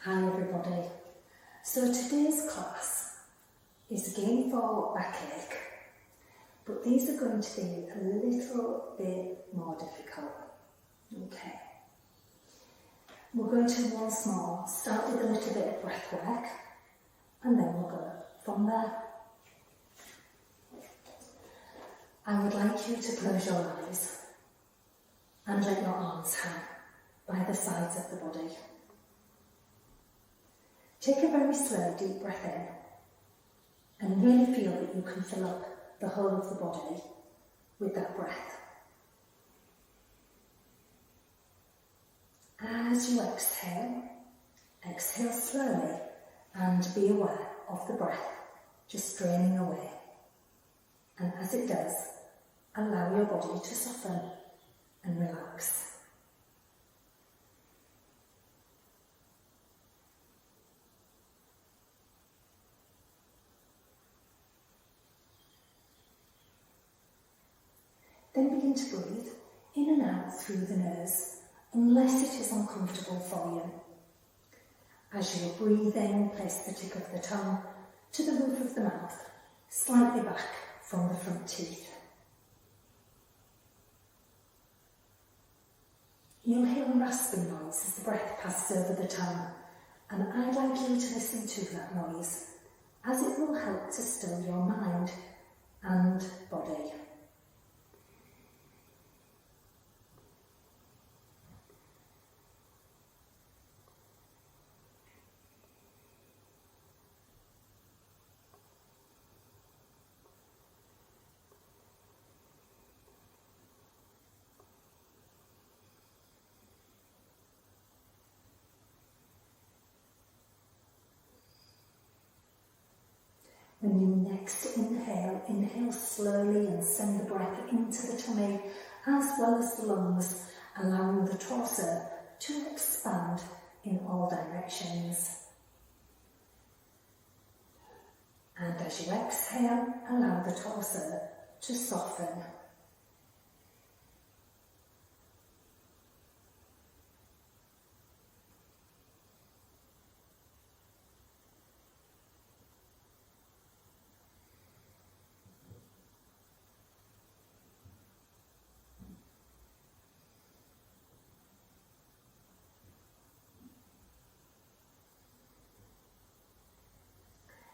Hi everybody. So today's class is again for backache, but these are going to be a little bit more difficult. Okay. We're going to once more start with a little bit of breath work and then we'll go from there. I would like you to close your eyes and let your arms hang by the sides of the body. Take a very slow, deep breath in and really feel that you can fill up the whole of the body with that breath. As you exhale, exhale slowly and be aware of the breath just draining away. And as it does, allow your body to soften and relax. Then begin to breathe in and out through the nose, unless it is uncomfortable for you. As you're breathing, place the tip of the tongue to the roof of the mouth, slightly back from the front teeth. You'll hear a rasping noise as the breath passes over the tongue, and I'd like you to listen to that noise, as it will help to still your mind and body. When you next inhale, inhale slowly and send the breath into the tummy as well as the lungs, allowing the torso to expand in all directions. And as you exhale, allow the torso to soften.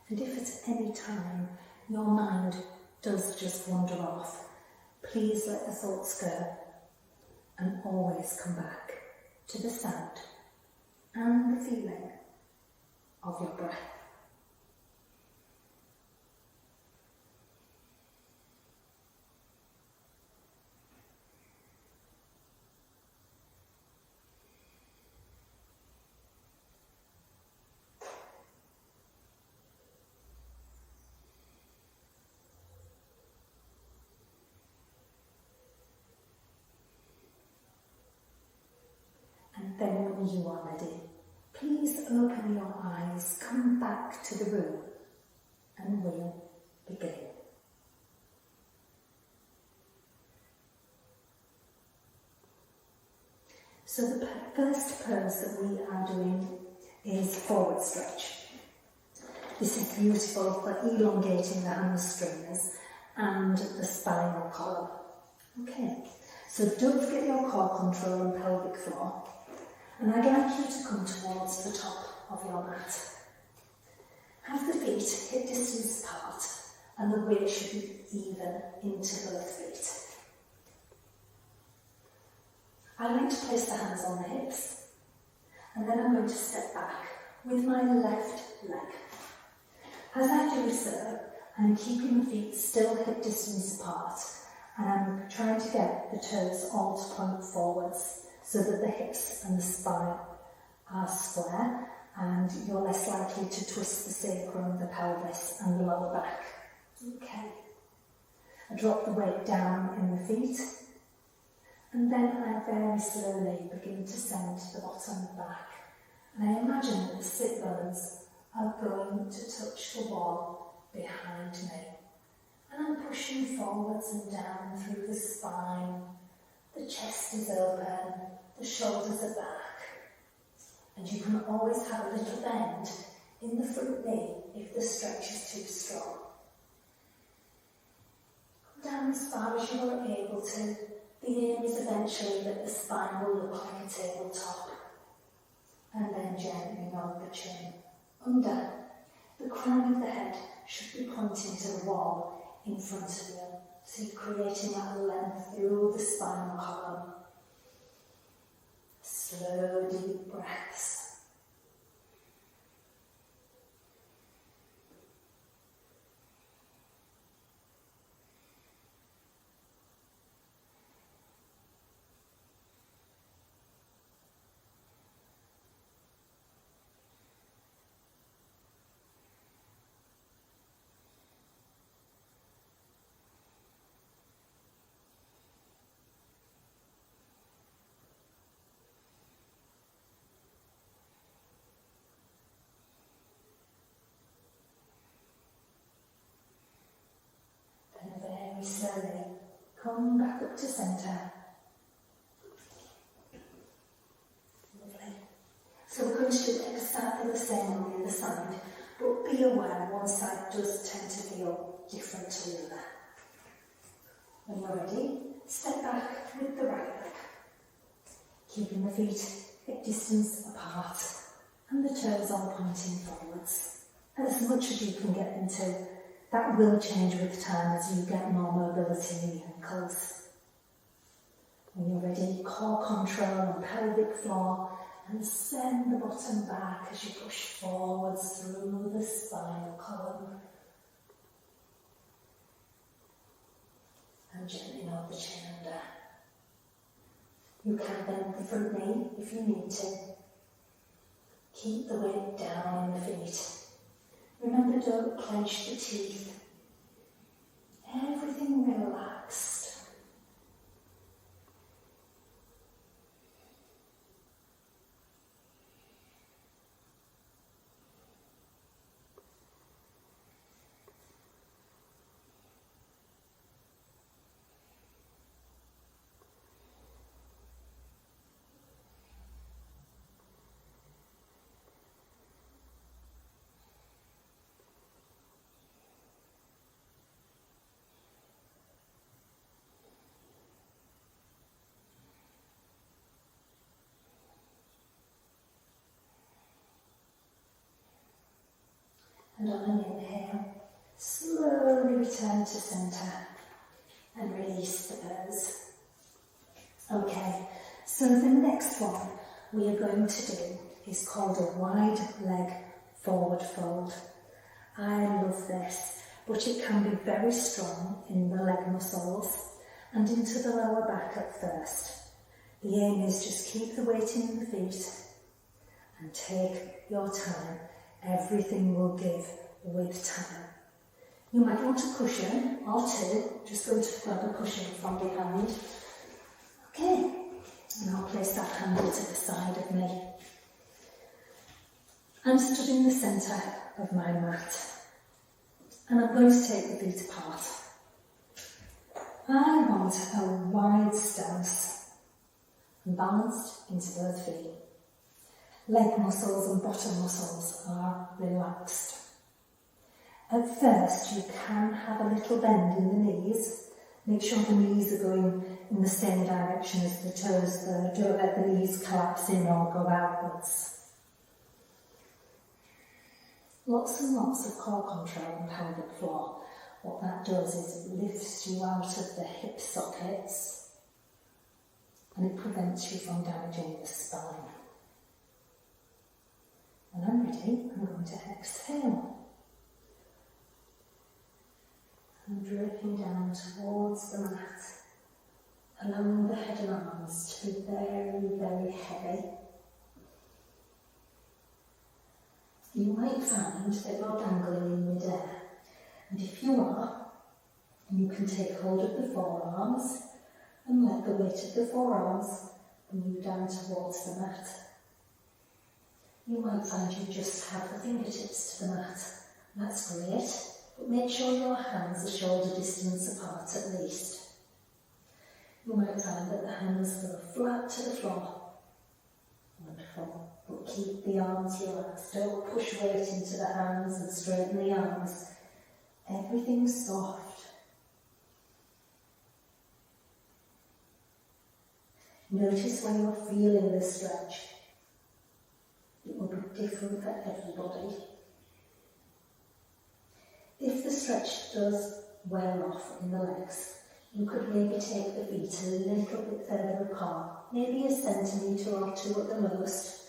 And if at any time your mind does just wander off, please let the thoughts go and always come back to the sound and the feeling of your breath. Then when you are ready, please open your eyes, come back to the room, and we'll begin. So the first pose that we are doing is forward stretch. This is beautiful for elongating the hamstrings and the spinal column. Okay, so don't forget your core control and pelvic floor. And I'd like you to come towards the top of your mat. Have the feet hip distance apart and the weight should be even into both feet. I like to place the hands on the hips and then I'm going to step back with my left leg. As I do so, I'm keeping the feet still hip distance apart and I'm trying to get the toes all to point forwards, so that the hips and the spine are square and you're less likely to twist the sacrum, the pelvis and the lower back. Okay. I drop the weight down in the feet and then I very slowly begin to send the bottom back. And I imagine that the sit bones are going to touch the wall behind me. And I'm pushing forwards and down through the spine. The chest is open, the shoulders are back, And you can always have a little bend in the front knee if the stretch is too strong. Come down as far as you are able to. The aim is eventually that the spine will look like a tabletop. And then gently nod the chin under. The crown of the head should be pointing to the wall in front of you, so you're creating that length through the spinal column. Slow, deep breaths. Very slowly, come back up to centre. Lovely. So we're going to do exactly the same on the other side, but be aware one side does tend to feel different to the other. When you're ready, step back with the right leg, keeping the feet hip distance apart and the toes all pointing forwards, as much as you can get them to. That will change with time as you get more mobility in the ankles. When you're ready, core control and pelvic floor, and send the bottom back as you push forwards through the spinal column. And gently nod the chin under. You can bend the front knee if you need to. Keep the weight down in the feet. Remember, don't clench the teeth. Everything relaxed. And on an inhale, slowly return to centre and release the pose. Okay, so the next one we are going to do is called a wide leg forward fold. I love this, but it can be very strong in the leg muscles and into the lower back at first. The aim is just keep the weight in the feet and take your time. Everything will give with time. You might want a cushion or two. Just going to grab a cushion from behind. Okay, and I'll place that handle to the side of me. I'm stood in the centre of my mat, and I'm going to take the feet apart. I want a wide stance and balanced into both feet. Leg muscles and bottom muscles are relaxed. At first, you can have a little bend in the knees. Make sure the knees are going in the same direction as the toes. Don't let the knees collapse in or go outwards. Lots and lots of core control and pelvic floor. What that does is it lifts you out of the hip sockets and it prevents you from damaging the spine. When I'm ready, I'm going to exhale. And dripping down towards the mat, allowing the head and arms to be very, very heavy. You might find that you're dangling in midair, and if you are, you can take hold of the forearms and let the weight of the forearms bring you down towards the mat. You might find you just have the fingertips to the mat. That's great, but make sure your hands are shoulder distance apart at least. You might find that the hands go flat to the floor, Wonderful. But keep the arms relaxed. Don't push weight into the hands and straighten the arms. Everything's soft. Notice when you're feeling the stretch. It will be different for everybody. If the stretch does wear off in the legs, you could maybe take the feet a little bit further apart, maybe a centimetre or two at the most,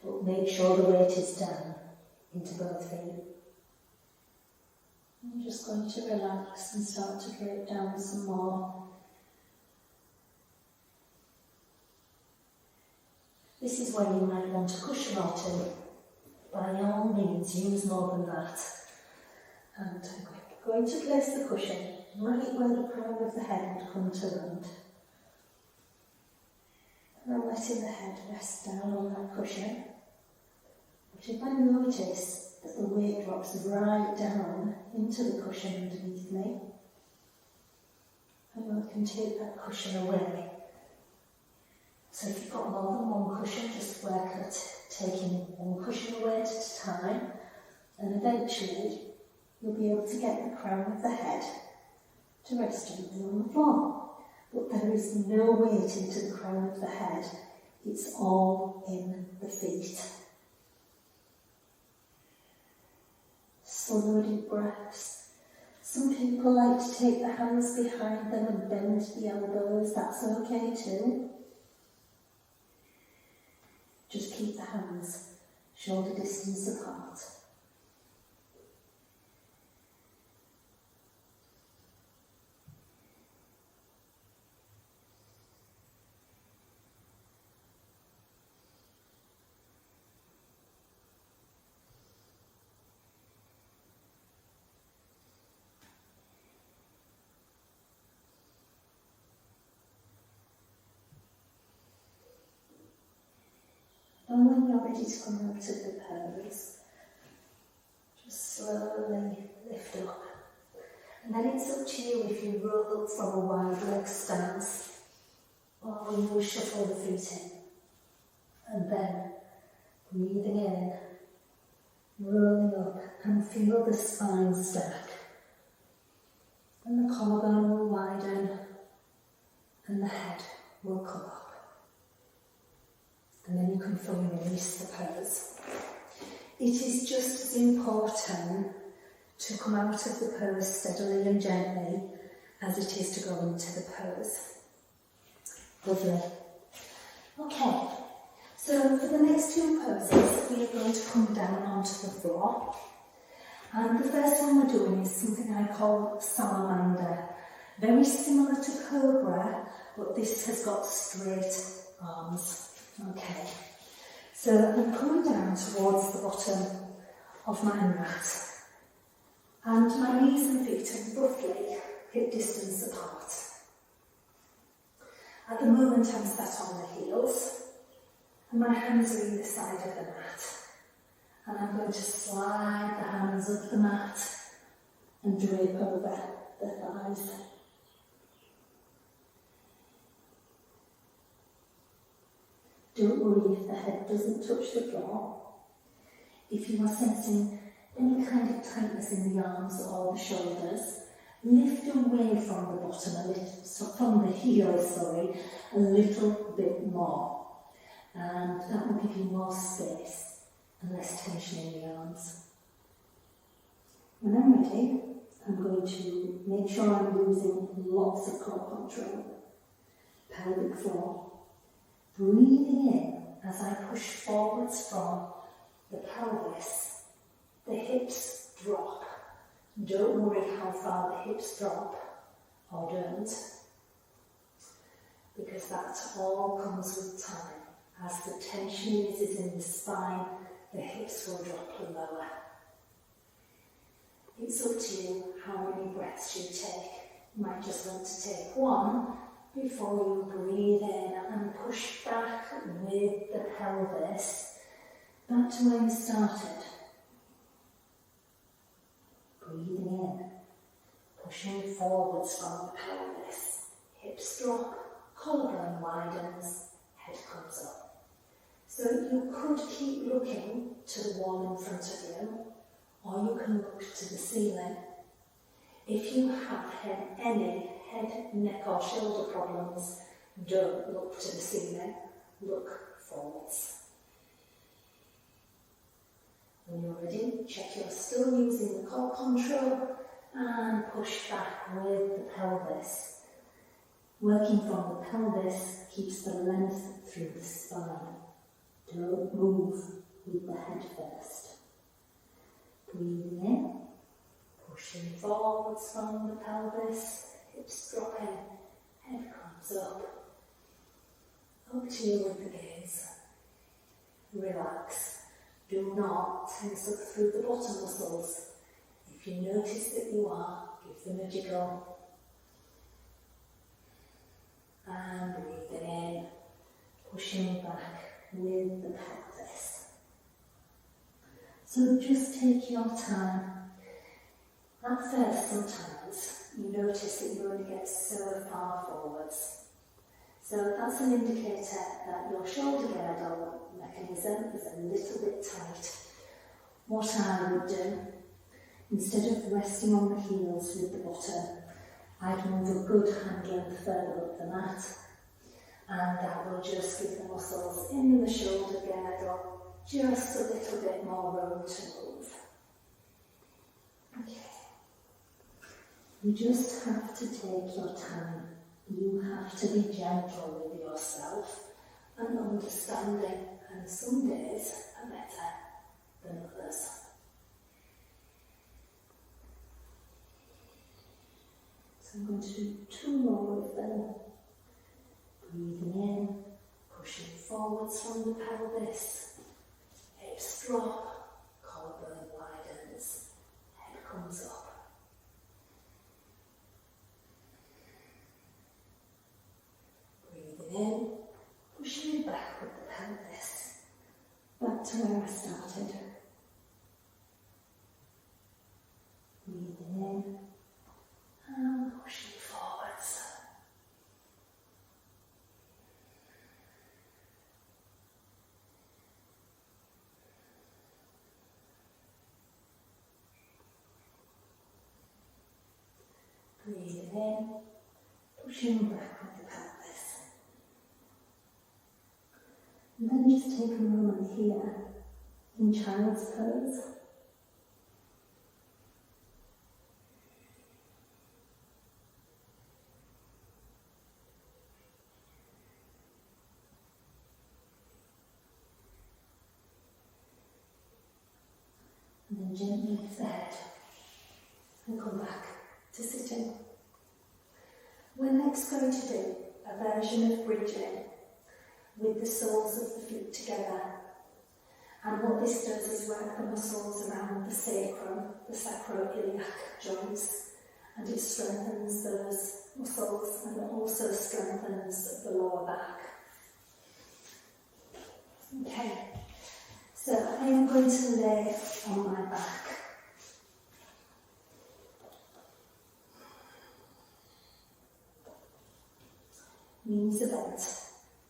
but make sure the weight is down into both feet. I'm just going to relax and start to break down some more. This is where you might want a cushion or two. By all means, use more than that. And I'm going to place the cushion right where the crown of the head would come to land. And I'm letting the head rest down on that cushion. But if I notice that the weight drops right down into the cushion underneath me, I can take that cushion away. So if you've got more than one cushion, just work at taking one cushion away at a time, and eventually you'll be able to get the crown of the head to rest gently on the floor. But there is no weight into the crown of the head, it's all in the feet. Slow deep breaths. Some people like to take the hands behind them and bend the elbows, that's okay too. Just keep the hands shoulder distance apart. And when you're ready to come out of the pose, just slowly lift up. And then it's up to you if you roll up from a wide leg stance or you shuffle the feet in. And then breathing in, rolling up, and feel the spine stack. And the collarbone will widen and the head will come up. And then you can fully release the pose. It is just as important to come out of the pose steadily and gently as it is to go into the pose. Lovely. Okay, so for the next two poses, we are going to come down onto the floor. And the first one we're doing is something I call salamander. Very similar to cobra, but this has got straight arms. Okay, so I'm coming down towards the bottom of my mat, and my knees and feet are roughly hip distance apart. At the moment I'm sat on the heels, and my hands are either side of the mat, and I'm going to slide the hands up the mat and drape over the thighs. Don't worry if the head doesn't touch the floor. If you are sensing any kind of tightness in the arms or the shoulders, lift away from the bottom a little, from the heel, a little bit more. And that will give you more space and less tension in the arms. When I'm ready, I'm going to make sure I'm using lots of core control. Pelvic floor. Breathing in as I push forwards from the pelvis, the hips drop. Don't worry how far the hips drop, or don't, because that all comes with time. As the tension eases in the spine, the hips will drop lower. It's up to you how many breaths you take. You might just want to take one before you breathe in and push back with the pelvis back to where you started. Breathing in, pushing forwards from the pelvis. Hips drop, collarbone widens, head comes up. So you could keep looking to the wall in front of you, or you can look to the ceiling. If you have any head, neck or shoulder problems, don't look to the ceiling, look forwards. When you're ready, check you're still using the core control and push back with the pelvis. Working from the pelvis keeps the length through the spine. Don't move with the head first. Breathing in, pushing forwards from the pelvis, hips dropping, head comes up. Up to you with the gaze. Relax. Do not tense up through the bottom muscles. If you notice that you are, give them a jiggle. And breathing in, pushing back with the pelvis. So just take your time. At first, sometimes you notice that you only get so far forwards. So that's an indicator that your shoulder girdle mechanism is a little bit tight. What I would do, instead of resting on the heels with the bottom, I'd move a good hand length further up the mat, and that will just give the muscles in the shoulder girdle just a little bit more room to move. Okay. You just have to take your time. You have to be gentle with yourself and understanding, and some days are better than others. So I'm going to do 2 more of them. Breathing in, pushing forwards from the pelvis, hips drop, collarbone widens, head comes up. Breathing in, pushing back with the pelvis, back to where I started. Breathing in and pushing forwards. Breathing in, pushing back with the pelvis. And then just take a moment here in child's pose. And then gently lift the head and come back to sitting. We're next going to do a version of bridging with the soles of the feet together. And what this does is work the muscles around the sacrum, the sacroiliac joints, and it strengthens those muscles and it also strengthens the lower back. Okay, so I am going to lay on my back. Knees are bent.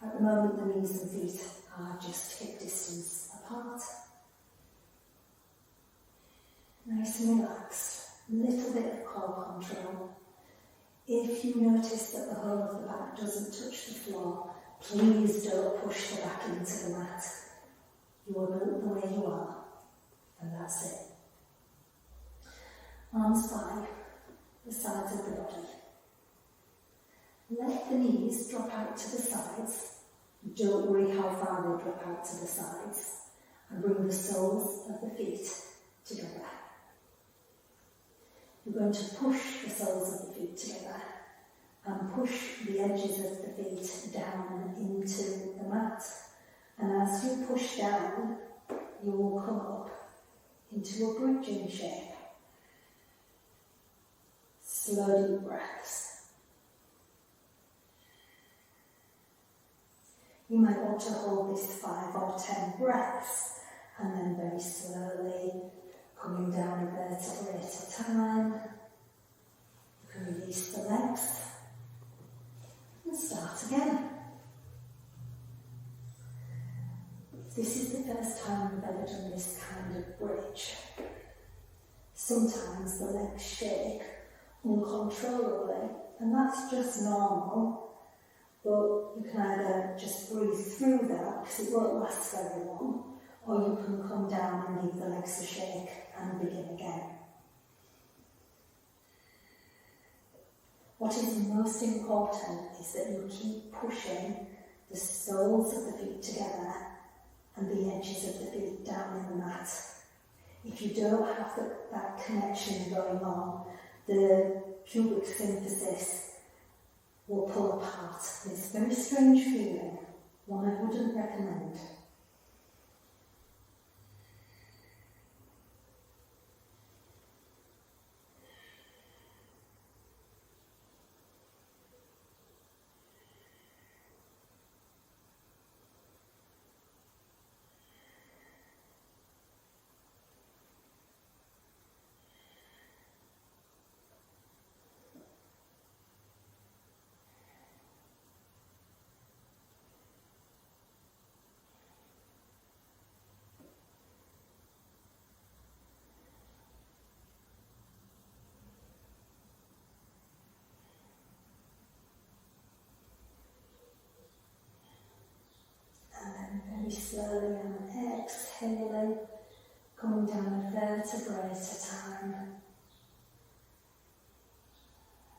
At the moment the knees and feet are just hip distance apart. Nice and relaxed. Little bit of core control. If you notice that the whole of the back doesn't touch the floor, please don't push the back into the mat. You are built the way you are, and that's it. Arms by the sides of the body. Let the knees drop out to the sides. Don't worry how far they drop out to the sides. And bring the soles of the feet together. You're going to push the soles of the feet together and push the edges of the feet down into the mat. And as you push down, you will come up into a bridging shape. Slow deep breaths. You might want to hold this 5 or 10 breaths and then very slowly coming down a vertebra at a time. You can release the legs and start again. this is the first time we've ever done this kind of bridge. Sometimes the legs shake uncontrollably, and that's just normal, but you can either just breathe through that, because it won't last very long, or you can come down and give the legs a shake and begin again. What is most important is that you keep pushing the soles of the feet together and the edges of the feet down in the mat. If you don't have that connection going on, the pubic symphysis will pull apart. It's a very strange feeling, one I wouldn't recommend. Very slowly and exhaling, coming down a vertebrae at a time.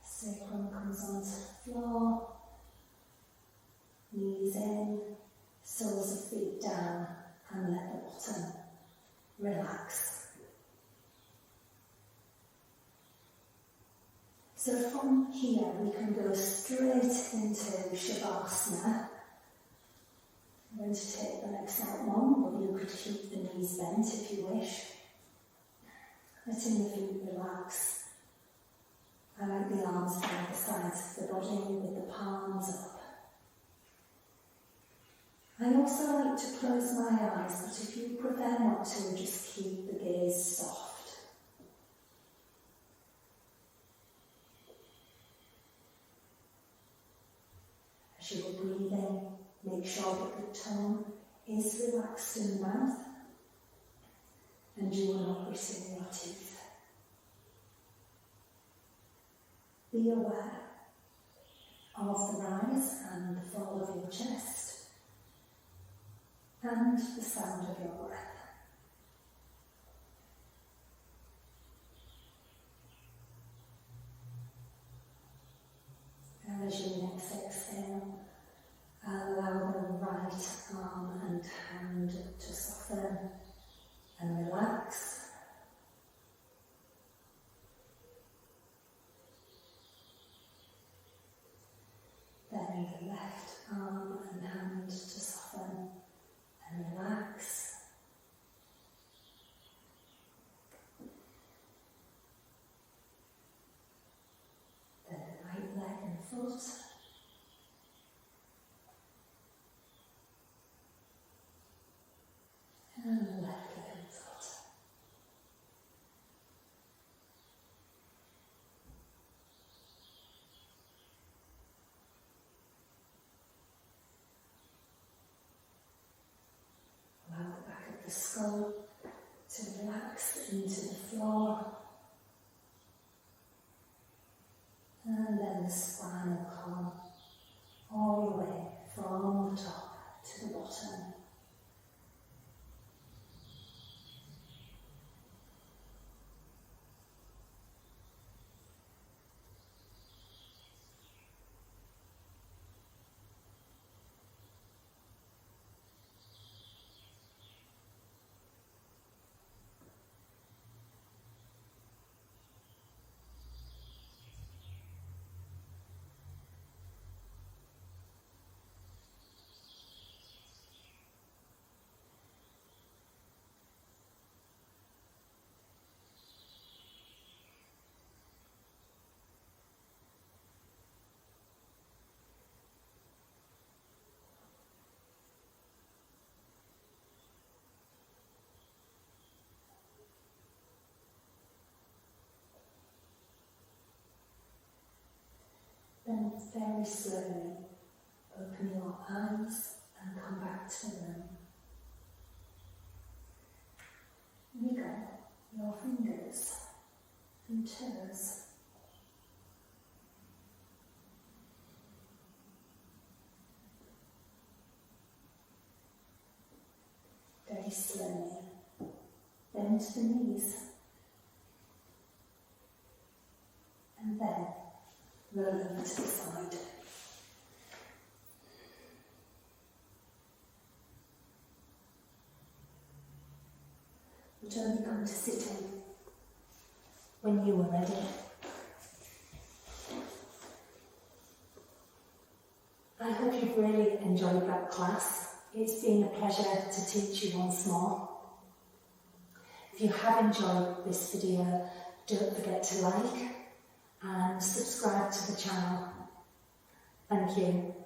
Sacrum comes onto the floor, knees in, soles of feet down, and let the bottom relax. So from here we can go straight into Shavasana. I'm going to take the legs out long, but you could keep the knees bent if you wish. Letting the feet relax. I like the arms by the sides of the body with the palms up. I also like to close my eyes, but if you prefer not to, just keep the gaze soft. As you are breathing, make sure that the tongue is relaxed in the mouth and you are not gritting your teeth. Be aware of the rise and the fall of your chest and the sound of your breath. And as you next exhale, allow the right arm and hand to soften and relax. Then the left arm and hand to soften and relax. Then the right leg and foot. And the left leg and foot. Allow the back of the skull to relax into the floor. And then the spinal column all the way from the top to the bottom. Then very slowly open your eyes and come back to them. wiggle your fingers and toes. Very slowly, bend the knees, and then roll over to the side. We're only going to sit in when you are ready. I hope you've really enjoyed that class. It's been a pleasure to teach you once more. If you have enjoyed this video, don't forget to like and subscribe to the channel. Thank you.